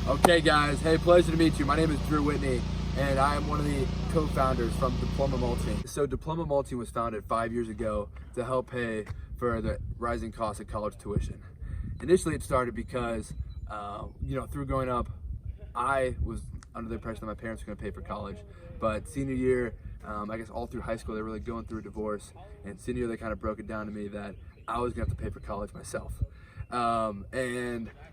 Okay guys, hey, pleasure to meet you. My name is Drew Whitney and I am one of the co-founders from Diploma Mulching. So Diploma Mulching was founded 5 years ago to help pay for the rising cost of college tuition. Initially it started because, through growing up, I was under the impression that my parents were gonna pay for college. But senior year, I guess all through high school, they were really going through a divorce. And senior year, they kind of broke it down to me that I was gonna have to pay for college myself.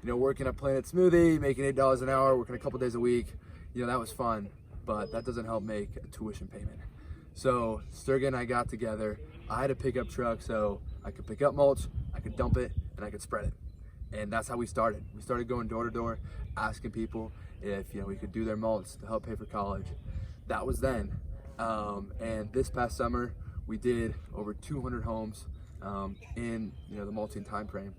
Working at Planet Smoothie, making $8 an hour, working a couple days a week, that was fun, but that doesn't help make a tuition payment. So Sturga and I got together. I had a pickup truck so I could pick up mulch, I could dump it, and I could spread it. And that's how we started. We started going door to door, asking people if we could do their mulch to help pay for college. That was then. And this past summer, we did over 200 homes in the mulching time frame.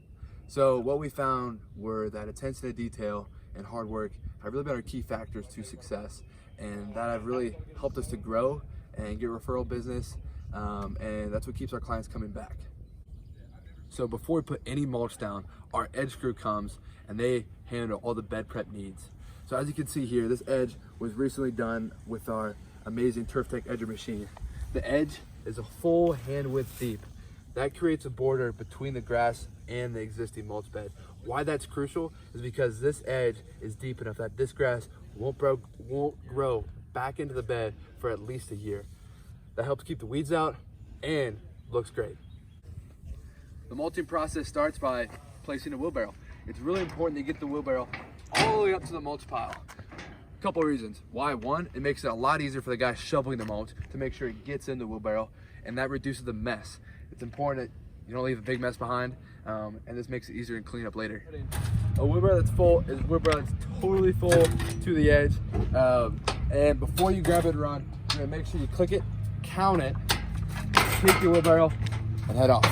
So what we found were that attention to detail and hard work have really been our key factors to success, and that have really helped us to grow and get referral business, and that's what keeps our clients coming back. So before we put any mulch down, our edge crew comes and they handle all the bed prep needs. So as you can see here, this edge was recently done with our amazing TurfTech edger machine. The edge is a full hand width deep. That creates a border between the grass and the existing mulch bed. Why that's crucial is because this edge is deep enough that this grass won't grow back into the bed for at least a year. That helps keep the weeds out and looks great. The mulching process starts by placing a wheelbarrow. It's really important to get the wheelbarrow all the way up to the mulch pile. A couple of reasons. Why? One, it makes it a lot easier for the guy shoveling the mulch to make sure it gets in the wheelbarrow, and that reduces the mess. It's important that you don't leave a big mess behind, and this makes it easier to clean up later. A wheelbarrow that's full is a wheelbarrow that's totally full to the edge. And before you grab it and run, you're gonna make sure you click it, count it, take your wheelbarrow, and head off.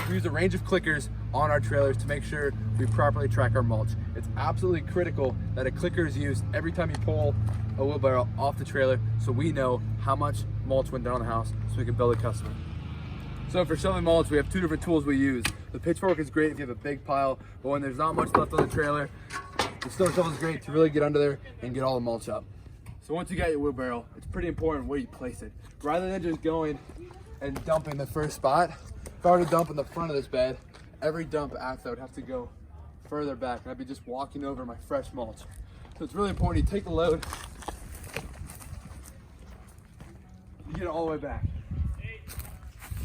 We use a range of clickers on our trailers to make sure we properly track our mulch. It's absolutely critical that a clicker is used every time you pull a wheelbarrow off the trailer so we know how much mulch went down on the house so we can bill the customer. So for shoveling mulch, we have two different tools we use. The pitchfork is great if you have a big pile, but when there's not much left on the trailer, the stone shovel is great to really get under there and get all the mulch up. So once you got your wheelbarrow, it's pretty important where you place it. Rather than just going and dumping the first spot, if I were to dump in the front of this bed, every dump after that would have to go further back, and I'd be just walking over my fresh mulch. So it's really important you take the load, you get it all the way back.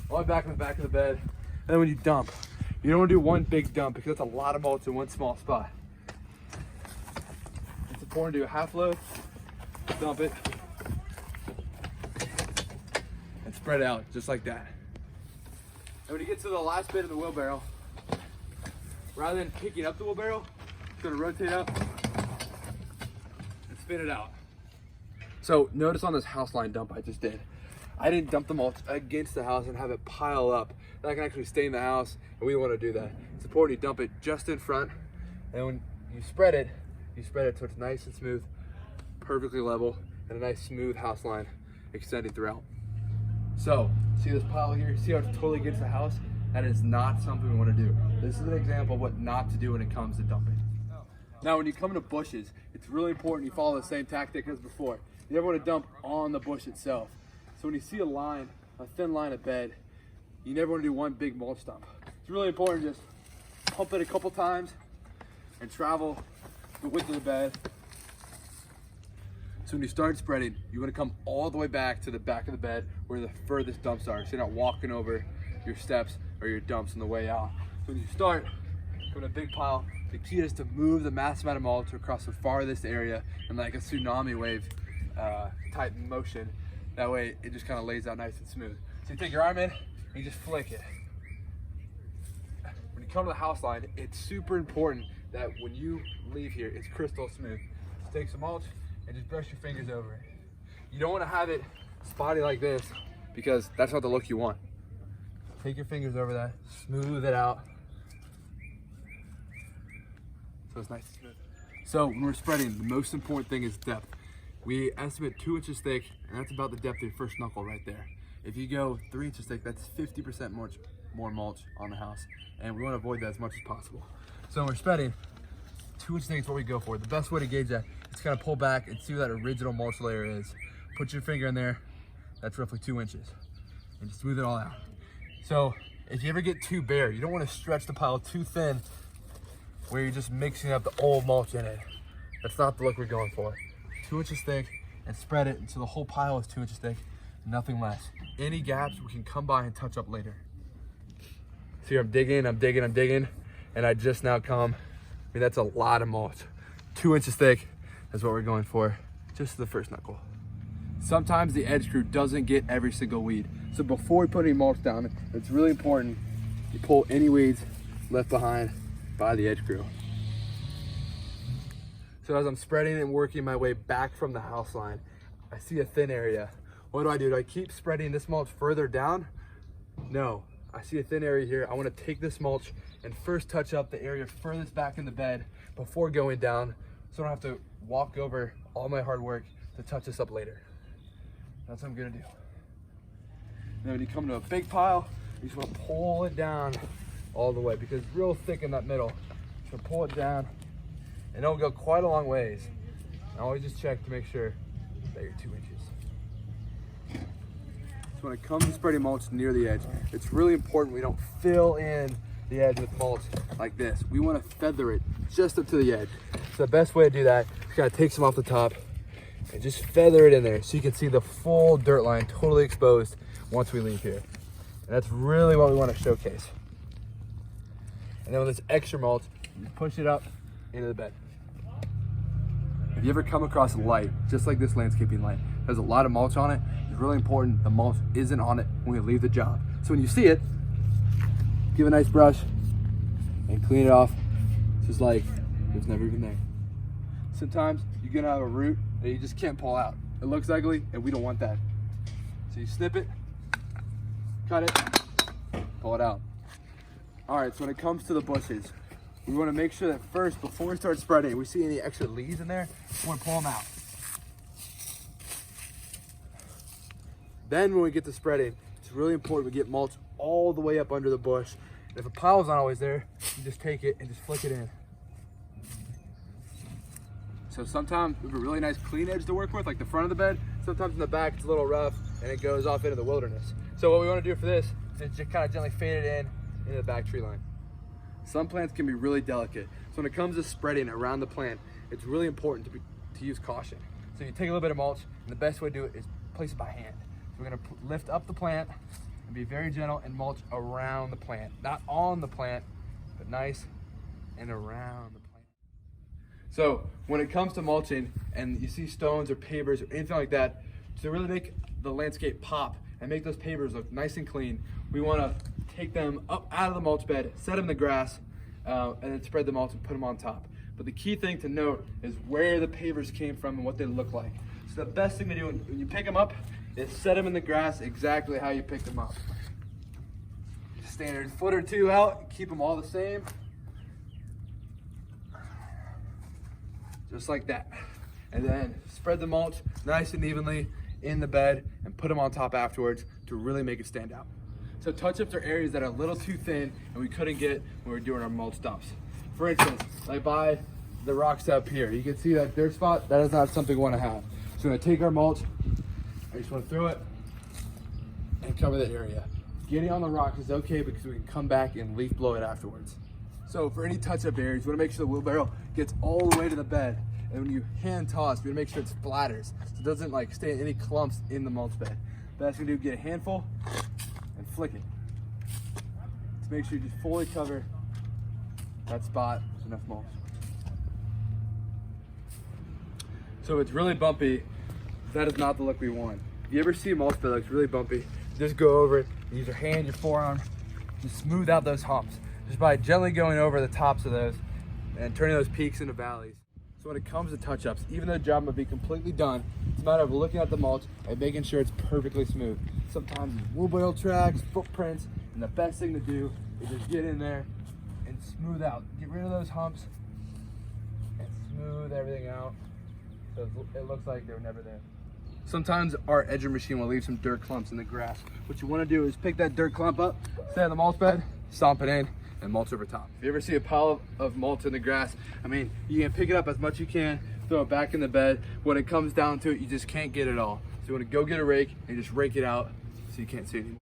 All the way back in the back of the bed. And then when you dump, you don't want to do one big dump because that's a lot of mulch in one small spot. It's important to do a half load, dump it, and spread it out just like that. And when you get to the last bit of the wheelbarrow, rather than picking up the wheelbarrow, it's going to rotate up and spin it out. So notice on this house line dump I just did, I didn't dump the mulch against the house and have it pile up. That can actually stay in the house, and we don't want to do that. It's important you dump it just in front, and when you spread it so it's nice and smooth, perfectly level, and a nice smooth house line extending throughout. So, see this pile here? See how it's totally against the house? That is not something we want to do. This is an example of what not to do when it comes to dumping. Now, when you come to bushes, it's really important you follow the same tactic as before. You never want to dump on the bush itself. So when you see a thin line of bed, you never want to do one big mulch dump. It's really important to just pump it a couple times and travel the width of the bed. So when you start spreading, you want to come all the way back to the back of the bed where the furthest dumps are, so you're not walking over your steps or your dumps on the way out. So when you start with a big pile, the key is to move the mass amount of mulch across the farthest area in like a tsunami wave type motion. That way it just kind of lays out nice and smooth. So you take your arm in and you just flick it. When you come to the house line, it's super important that when you leave here, it's crystal smooth. Just take some mulch and just brush your fingers over it. You don't want to have it spotty like this because that's not the look you want. Take your fingers over that, smooth it out so it's nice and smooth. So when we're spreading, the most important thing is depth. We estimate 2 inches thick, and that's about the depth of your first knuckle right there. If you go 3 inches thick, that's 50% more mulch on the house, and we want to avoid that as much as possible. So when we're spreading, 2-inch thick is what we go for. The best way to gauge that is kind of pull back and see where that original mulch layer is. Put your finger in there, that's roughly 2 inches. And just smooth it all out. So if you ever get too bare, you don't want to stretch the pile too thin where you're just mixing up the old mulch in it. That's not the look we're going for. 2 inches thick and spread it until the whole pile is 2 inches thick, nothing less. Any gaps we can come by and touch up later. So here I'm digging, and I just now come. I mean, that's a lot of mulch. 2 inches thick is what we're going for, just the first knuckle. Sometimes the edge screw doesn't get every single weed. So before we put any mulch down, it's really important you pull any weeds left behind by the edge screw. So as I'm spreading and working my way back from the house line, I see a thin area. What do? Do I keep spreading this mulch further down? No, I see a thin area here. I want to take this mulch and first touch up the area furthest back in the bed before going down, so I don't have to walk over all my hard work to touch this up later. That's what I'm gonna do. Now when you come to a big pile, you just want to pull it down all the way because it's real thick in that middle. So pull it down, and it'll go quite a long ways. And always just check to make sure that you're 2 inches. So when it comes to spreading mulch near the edge, it's really important we don't fill in the edge with mulch like this. We want to feather it just up to the edge. So the best way to do that is kind of take some off the top and just feather it in there so you can see the full dirt line totally exposed once we leave here. And that's really what we want to showcase. And then with this extra mulch, you push it up into the bed. If you ever come across a light, just like this landscaping light, there's a lot of mulch on it. It's really important the mulch isn't on it when we leave the job. So when you see it, give a nice brush and clean it off just like it was never even there. Sometimes you're gonna have a root that you just can't pull out. It looks ugly and we don't want that. So you snip it, cut it, pull it out. All right, so when it comes to the bushes, we want to make sure that first, before we start spreading, if we see any extra leaves in there, we want to pull them out. Then when we get to spreading, it's really important we get mulch all the way up under the bush. And if a pile's not always there, you just take it and just flick it in. So sometimes we have a really nice clean edge to work with, like the front of the bed. Sometimes in the back it's a little rough and it goes off into the wilderness. So what we want to do for this is just kind of gently fade it in into the back tree line. Some plants can be really delicate. So when it comes to spreading around the plant, it's really important to use caution. So you take a little bit of mulch, and the best way to do it is place it by hand. So we're gonna lift up the plant and be very gentle and mulch around the plant. Not on the plant, but nice and around the plant. So when it comes to mulching and you see stones or pavers or anything like that, to really make the landscape pop and make those pavers look nice and clean, we wanna take them up out of the mulch bed, set them in the grass, and then spread the mulch and put them on top. But the key thing to note is where the pavers came from and what they look like. So the best thing to do when you pick them up is set them in the grass exactly how you picked them up. Standard foot or two out, keep them all the same. Just like that. And then spread the mulch nice and evenly in the bed and put them on top afterwards to really make it stand out. So touch-ups are areas that are a little too thin and we couldn't get when we were doing our mulch dumps. For instance, like by the rocks up here, you can see that dirt spot, that is not something we want to have. So we're gonna take our mulch, I just want to throw it and cover that area. Getting on the rock is okay because we can come back and leaf blow it afterwards. So for any touch-up areas, you want to make sure the wheelbarrow gets all the way to the bed. And when you hand toss, you want to make sure it splatters, so it doesn't like stay in any clumps in the mulch bed. Best thing to do, get a handful and flick it. To make sure you just fully cover that spot with enough mulch. So it's really bumpy. That is not the look we want. If you ever see a mulch bed that looks really bumpy, just go over it, use your hand, your forearm, just smooth out those humps. Just by gently going over the tops of those and turning those peaks into valleys. So when it comes to touch-ups, even though the job might be completely done, it's a matter of looking at the mulch and making sure it's perfectly smooth. Sometimes there's wheelbarrow tracks, footprints, and the best thing to do is just get in there and smooth out. Get rid of those humps and smooth everything out so it looks like they were never there. Sometimes our edger machine will leave some dirt clumps in the grass. What you want to do is pick that dirt clump up, stay on the mulch bed, stomp it in, and mulch over top. If you ever see a pile of mulch in the grass, I mean, you can pick it up as much as you can, throw it back in the bed. When it comes down to it, you just can't get it all. So you want to go get a rake and just rake it out so you can't see it anymore.